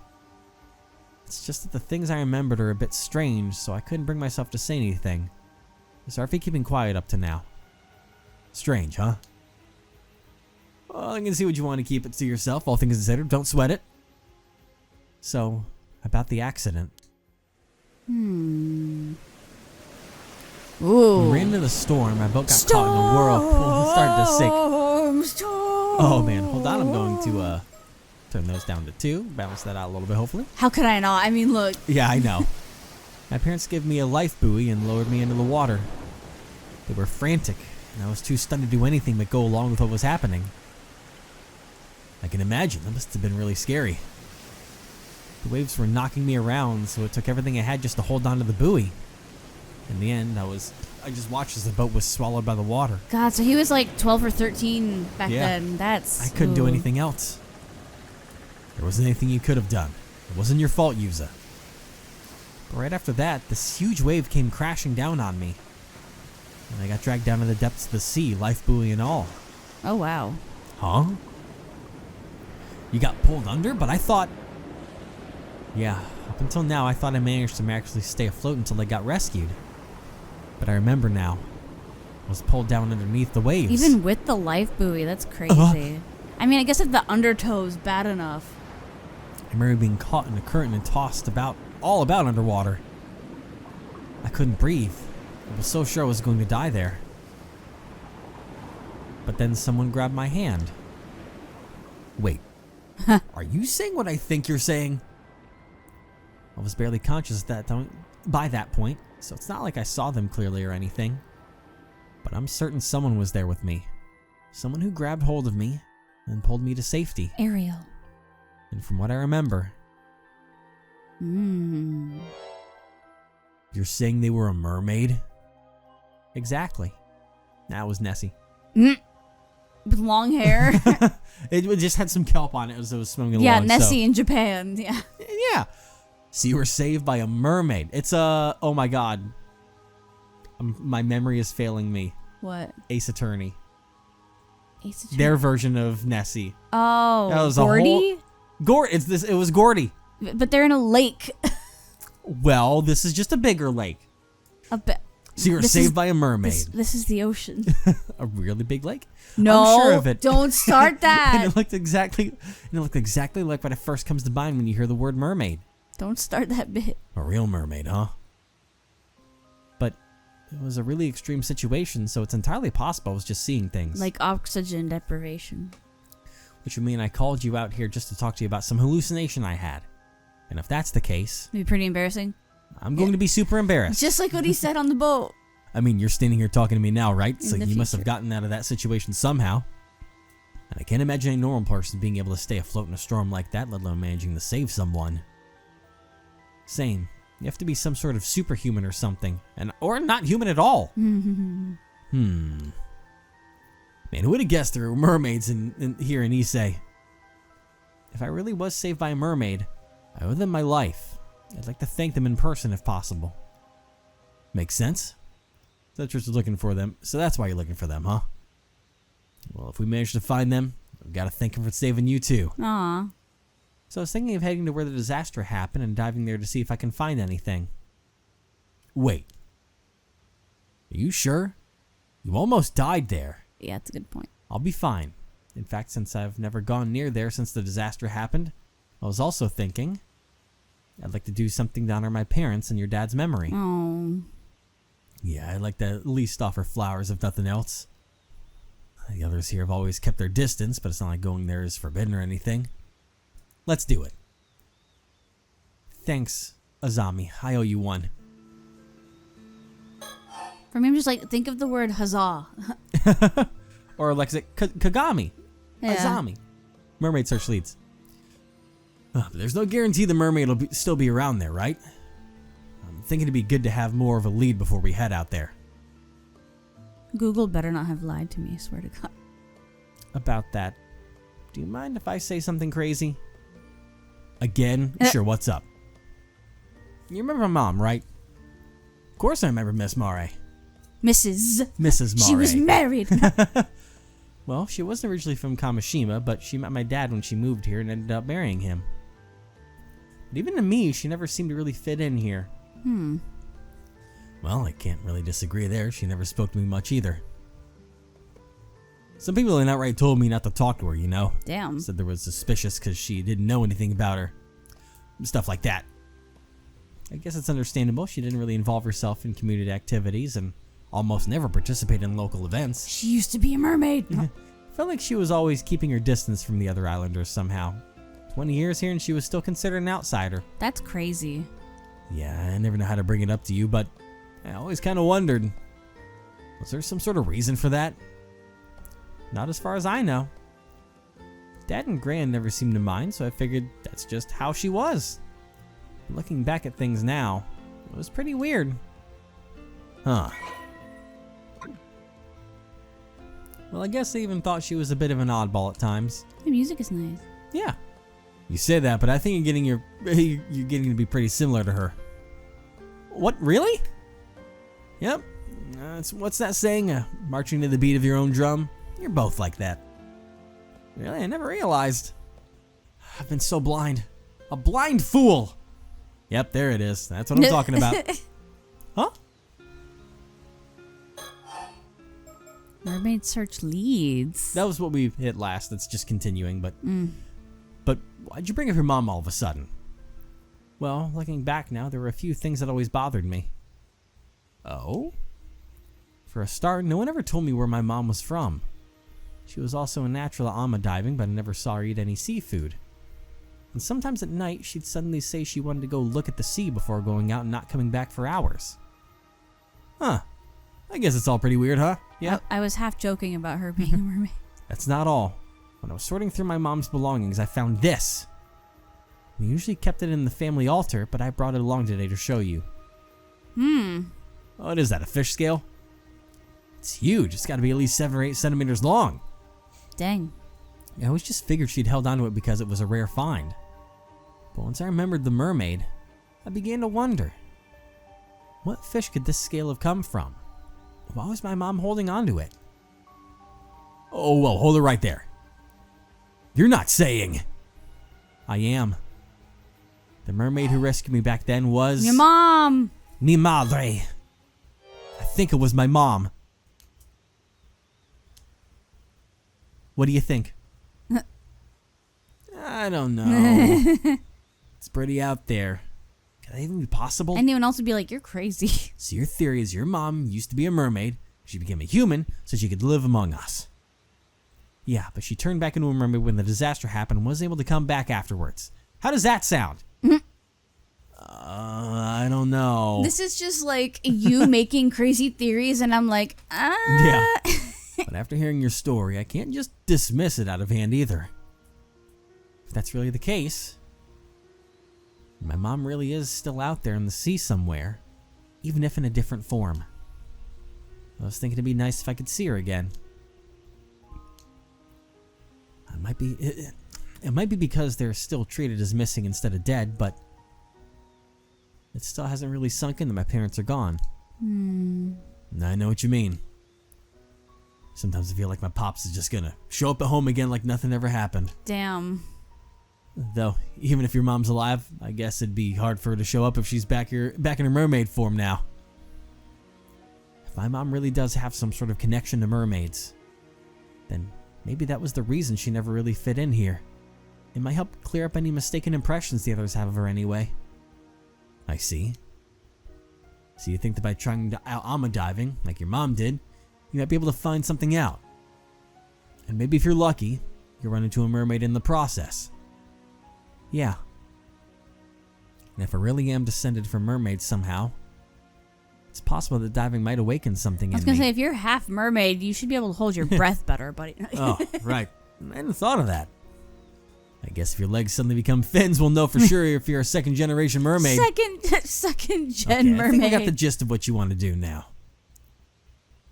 It's just that the things I remembered are a bit strange, so I couldn't bring myself to say anything. Sorry for keeping quiet up to now. Strange, huh? Well, I can see what you want to keep it to yourself. All things considered, don't sweat it. So, about the accident. Ooh. We ran into the storm. My boat got caught in a whirlpool and started to sink. Storm. Oh man, hold on. I'm going to turn those down to 2. Balance that out a little bit, hopefully. How could I not? I mean, look. Yeah, I know. My parents gave me a life buoy and lowered me into the water. They were frantic, and I was too stunned to do anything but go along with what was happening. I can imagine. That must have been really scary. The waves were knocking me around, so it took everything I had just to hold on to the buoy. In the end, I just watched as the boat was swallowed by the water. God, so he was like 12 or 13 back Yeah. then. I couldn't do anything else. There wasn't anything you could have done. It wasn't your fault, Yuza. But right after that, this huge wave came crashing down on me. And I got dragged down to the depths of the sea, life buoy and all. Oh, wow. Huh? You got pulled under? But I thought... Yeah, up until now, I thought I managed to miraculously stay afloat until I got rescued. But I remember now. I was pulled down underneath the waves. Even with the life buoy, that's crazy. I mean, I guess if the undertow's bad enough. I remember being caught in a current and tossed all about underwater. I couldn't breathe. I was so sure I was going to die there. But then someone grabbed my hand. Wait, are you saying what I think you're saying? I was barely conscious by that point, so it's not like I saw them clearly or anything. But I'm certain someone was there with me. Someone who grabbed hold of me and pulled me to safety. Ariel. And from what I remember... You're saying they were a mermaid? Exactly. That was Nessie. With long hair. It just had some kelp on it as it was swimming along. Yeah, Nessie in Japan. Yeah. Yeah. So you were saved by a mermaid. It's oh my god. My memory is failing me. What? Ace Attorney. Ace Attorney? Their version of Nessie. Oh, that was Gordy? It was Gordy. But they're in a lake. Well, this is just a bigger lake. So you were saved by a mermaid. This is the ocean. A really big lake? No, I'm sure of it. Don't start that. And it looked exactly like what it first comes to mind when you hear the word mermaid. Don't start that bit. A real mermaid, huh? But it was a really extreme situation, so it's entirely possible I was just seeing things. Like oxygen deprivation. Which would mean I called you out here just to talk to you about some hallucination I had. And if that's the case... It'd be pretty embarrassing. I'm going to be super embarrassed. Just like what he said on the boat. I mean, you're standing here talking to me now, right? So you must have future. gotten out of that situation somehow. And I can't imagine a normal person being able to stay afloat in a storm like that, let alone managing to save someone. Same. You have to be some sort of superhuman or something. Or not human at all. Man, who would have guessed there were mermaids here in Issei? If I really was saved by a mermaid, I owe them my life. I'd like to thank them in person if possible. Makes sense? That's what you're looking for them. So that's why you're looking for them, huh? Well, if we manage to find them, we've got to thank them for saving you too. Aw. So I was thinking of heading to where the disaster happened and diving there to see if I can find anything. Wait. Are you sure? You almost died there. Yeah, that's a good point. I'll be fine. In fact, since I've never gone near there since the disaster happened, I was also thinking I'd like to do something to honor my parents and your dad's memory. Oh. Yeah, I'd like to at least offer flowers if nothing else. The others here have always kept their distance, but it's not like going there is forbidden or anything. Let's do it. Thanks, Azami. I owe you one. For me, I'm just like, think of the word huzzah. Or like, Kagami. Yeah. Azami. Mermaid search leads. But there's no guarantee the mermaid will still be around there, right? I'm thinking it'd be good to have more of a lead before we head out there. Google better not have lied to me, I swear to God. About that, do you mind if I say something crazy? Again? Sure, what's up? You remember my mom, right? Of course I remember Miss Mare. Mrs. Mrs. Mare. She was married. Well, she wasn't originally from Kamishima, but she met my dad when she moved here and ended up marrying him. But even to me, she never seemed to really fit in here. Well, I can't really disagree there. She never spoke to me much either. Some people had outright told me not to talk to her, you know. Damn. Said there was suspicious because she didn't know anything about her. Stuff like that. I guess it's understandable. She didn't really involve herself in community activities and almost never participated in local events. She used to be a mermaid. Felt like she was always keeping her distance from the other islanders somehow. 20 years here and she was still considered an outsider. That's crazy. Yeah, I never know how to bring it up to you, but I always kind of wondered. Was there some sort of reason for that? Not as far as I know. Dad and Gran never seemed to mind, so I figured that's just how she was. Looking back at things now, it was pretty weird. Huh. Well, I guess I even thought she was a bit of an oddball at times. The music is nice. Yeah. You say that, but I think you're getting to be pretty similar to her. What, really? Yep. What's that saying? Marching to the beat of your own drum? You're both like that. Really? I never realized. I've been so blind. A blind fool! Yep, there it is. That's what I'm talking about. Huh? Mermaid search leads. That was what we hit last. That's just continuing, but... But why'd you bring up your mom all of a sudden? Well, looking back now, there were a few things that always bothered me. Oh? For a start, no one ever told me where my mom was from. She was also a natural at ama diving, but I never saw her eat any seafood. And sometimes at night, she'd suddenly say she wanted to go look at the sea before going out and not coming back for hours. Huh. I guess it's all pretty weird, huh? Yeah? I was half joking about her being a mermaid. That's not all. When I was sorting through my mom's belongings, I found this. We usually kept it in the family altar, but I brought it along today to show you. What is that, a fish scale? It's huge. It's got to be at least 7 or 8 centimeters long. Dang. I always just figured she'd held onto it because it was a rare find. But once I remembered the mermaid, I began to wonder. What fish could this scale have come from? Why was my mom holding onto it? Oh, well, hold it right there. You're not saying... I am. The mermaid who rescued me back then was... Your mom! Mi madre. I think it was my mom. What do you think? I don't know. It's pretty out there. Could that even be possible? Anyone else would be like, you're crazy. So your theory is your mom used to be a mermaid. She became a human so she could live among us. Yeah, but she turned back into a mermaid when the disaster happened and was able to come back afterwards. How does that sound? I don't know. This is just like you making crazy theories, and I'm like, Yeah. But after hearing your story, I can't just dismiss it out of hand either. If that's really the case, my mom really is still out there in the sea somewhere, even if in a different form. I was thinking it'd be nice if I could see her again. It might be because they're still treated as missing instead of dead, but it still hasn't really sunk in that my parents are gone. I know what you mean. Sometimes I feel like my pops is just gonna show up at home again like nothing ever happened. damn. Though, even if your mom's alive, I guess it'd be hard for her to show up if she's back in her mermaid form now. If my mom really does have some sort of connection to mermaids, then maybe that was the reason she never really fit in here. It might help clear up any mistaken impressions the others have of her anyway. I see. So you think that by trying to out ama diving, like your mom did, you might be able to find something out. And maybe if you're lucky, you'll run into a mermaid in the process. Yeah. And if I really am descended from mermaids somehow, it's possible that diving might awaken something in me. I was gonna say, if you're half mermaid, you should be able to hold your breath better, buddy. Oh, right. I hadn't thought of that. I guess if your legs suddenly become fins, we'll know for sure if you're a second generation mermaid. Second gen Okay, mermaid. I think I got the gist of what you want to do now.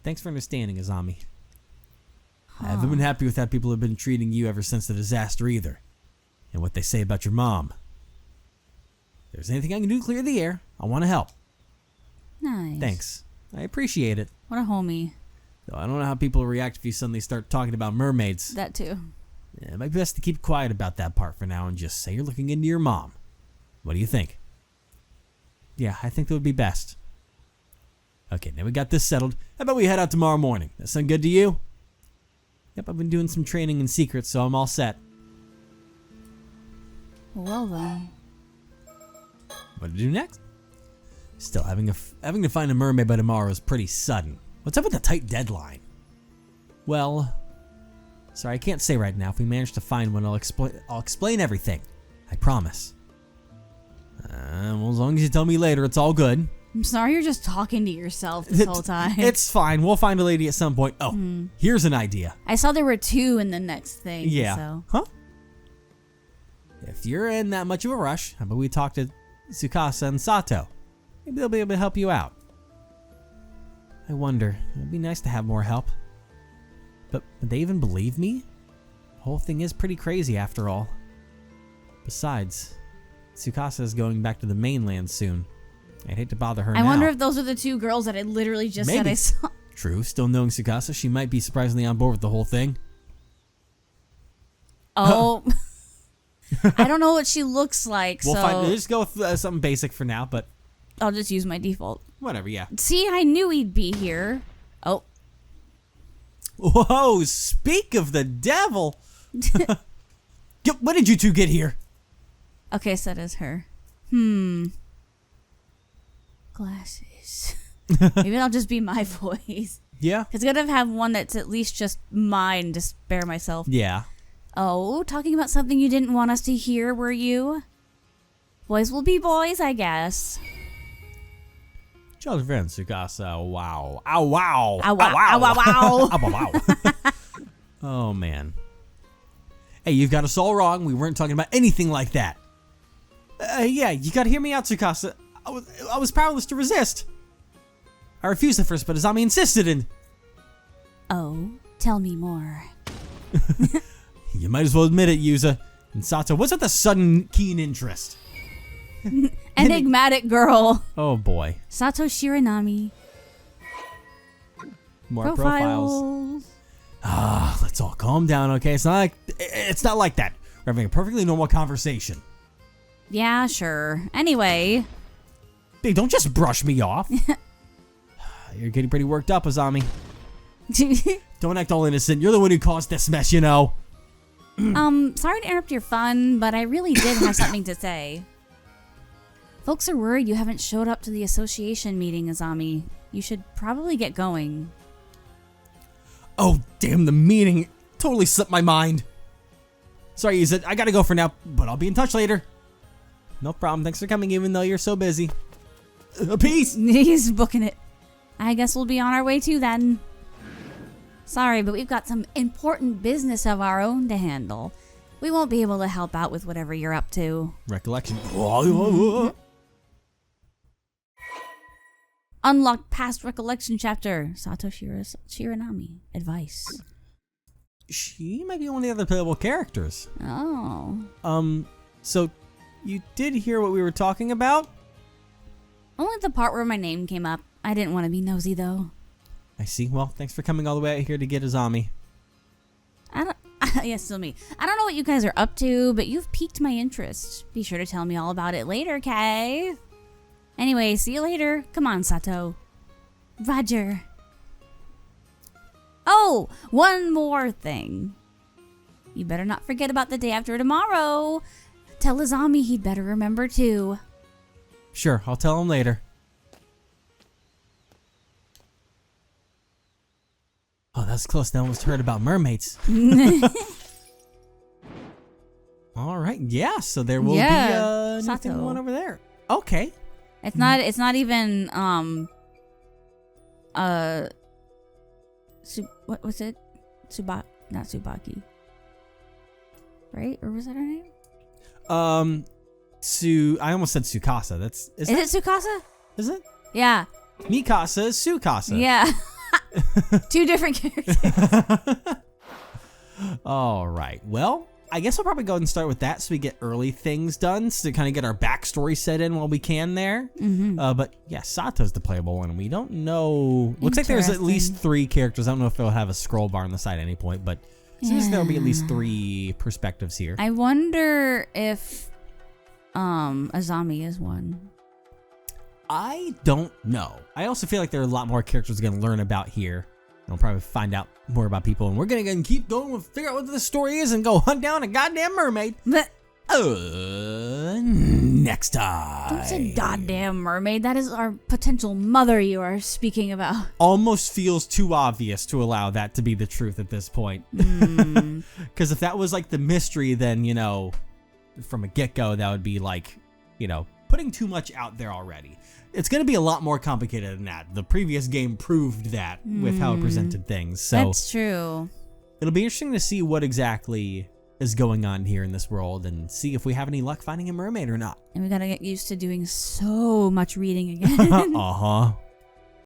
Thanks for understanding, Azami. I haven't been happy with how people have been treating you ever since the disaster either. And what they say about your mom. If there's anything I can do to clear the air, I want to help. Nice. Thanks. I appreciate it. What a homie. Though I don't know how people will react if you suddenly start talking about mermaids. That too. Yeah, it might be best to keep quiet about that part for now and just say you're looking into your mom. What do you think? Yeah, I think that would be best. Okay, now we got this settled. How about we head out tomorrow morning? That sound good to you? Yep, I've been doing some training in secret, so I'm all set. Well then. What to do next? Still, having to find a mermaid by tomorrow is pretty sudden. What's up with the tight deadline? Well, sorry, I can't say right now. If we manage to find one, I'll explain everything. I promise. Well, as long as you tell me later, it's all good. I'm sorry you're just talking to yourself this whole time. It's fine. We'll find a lady at some point. Oh, here's an idea. I saw there were 2 in the next thing. Yeah. So. Huh? If you're in that much of a rush, how about we talk to Tsukasa and Sato? Maybe they'll be able to help you out. I wonder. It'd be nice to have more help. But would they even believe me? The whole thing is pretty crazy after all. Besides, Tsukasa is going back to the mainland soon. I'd hate to bother her now. I wonder if those are the 2 girls that I literally just said I saw. True. Still knowing Tsukasa, she might be surprisingly on board with the whole thing. Oh. I don't know what she looks like, We'll so find. Just go with something basic for now, but I'll just use my default. whatever, yeah. See, I knew he'd be here. Oh. Whoa, speak of the devil! When did you 2 get here? Okay, so that is her. Glasses. Maybe I'll just be my voice. Yeah. It's good to have one that's at least just mine to spare myself. Yeah. Oh, talking about something you didn't want us to hear, were you? Boys will be boys, I guess. Children, Tsukasa, wow. Ow, wow. Ow, wow. Ow, wow, wow. Ow, wow. Oh, man. Hey, you've got us all wrong. We weren't talking about anything like that. Yeah, you gotta hear me out, Tsukasa. I was powerless to resist. I refused at first, but Azami insisted and... Oh, tell me more. You might as well admit it, Yuza. And Sato, what's with the sudden keen interest? Enigmatic girl. Oh, boy. Sato Shiranami. More profiles. Let's all calm down, okay? It's not like that. We're having a perfectly normal conversation. Yeah, sure. Anyway. Hey, don't just brush me off. You're getting pretty worked up, Azami. Don't act all innocent. You're the one who caused this mess, you know. Sorry to interrupt your fun, but I really did have something to say. Folks are worried you haven't showed up to the association meeting, Azami. You should probably get going. Oh, damn, the meeting totally slipped my mind. Sorry, Yuza, I gotta go for now, but I'll be in touch later. No problem. Thanks for coming, even though you're so busy. Peace. He's booking it. I guess we'll be on our way too then. Sorry, but we've got some important business of our own to handle. We won't be able to help out with whatever you're up to. Recollection. Unlock past recollection chapter. Sato Shiranami. Advice. She might be one of the other playable characters. Oh. So you did hear what we were talking about? Only the part where my name came up. I didn't want to be nosy though. I see. Well, thanks for coming all the way out here to get Azami. Yeah, still me. I don't know what you guys are up to, but you've piqued my interest. Be sure to tell me all about it later, Kay? Anyway, see you later. Come on, Sato. Roger. Oh, one more thing. You better not forget about the day after tomorrow. Tell Azami he'd better remember too. Sure, I'll tell him later. Oh, that's close. I almost heard about mermaids. All right, yeah. So there will be Sato. one over there. Okay. It's not even what was it? Not Tsubaki. Right? Or was that her name? I almost said Tsukasa. Is it Tsukasa? Is it? Yeah. Mikasa is Tsukasa. Yeah. Two different characters. All right. Well, I guess I'll probably go ahead and start with that so we get early things done so to kind of get our backstory set in while we can there. But yeah, Sato's the playable one. We don't know. Looks like there's at least 3 characters. I don't know if they'll have a scroll bar on the side at any point, but it seems there'll be at least 3 perspectives here. I wonder if Azami is one. I don't know. I also feel like there are a lot more characters we're going to learn about here. And we'll probably find out more about people. And we're going to keep going and figure out what the story is and go hunt down a goddamn mermaid. But next time. Don't say goddamn mermaid. That is our potential mother you are speaking about. Almost feels too obvious to allow that to be the truth at this point. Because if that was like the mystery, then, you know, from a get-go, that would be like, you know, putting too much out there already. It's going to be a lot more complicated than that. The previous game proved that with how it presented things. So that's true. It'll be interesting to see what exactly is going on here in this world and see if we have any luck finding a mermaid or not. And we got to get used to doing so much reading again. Uh-huh.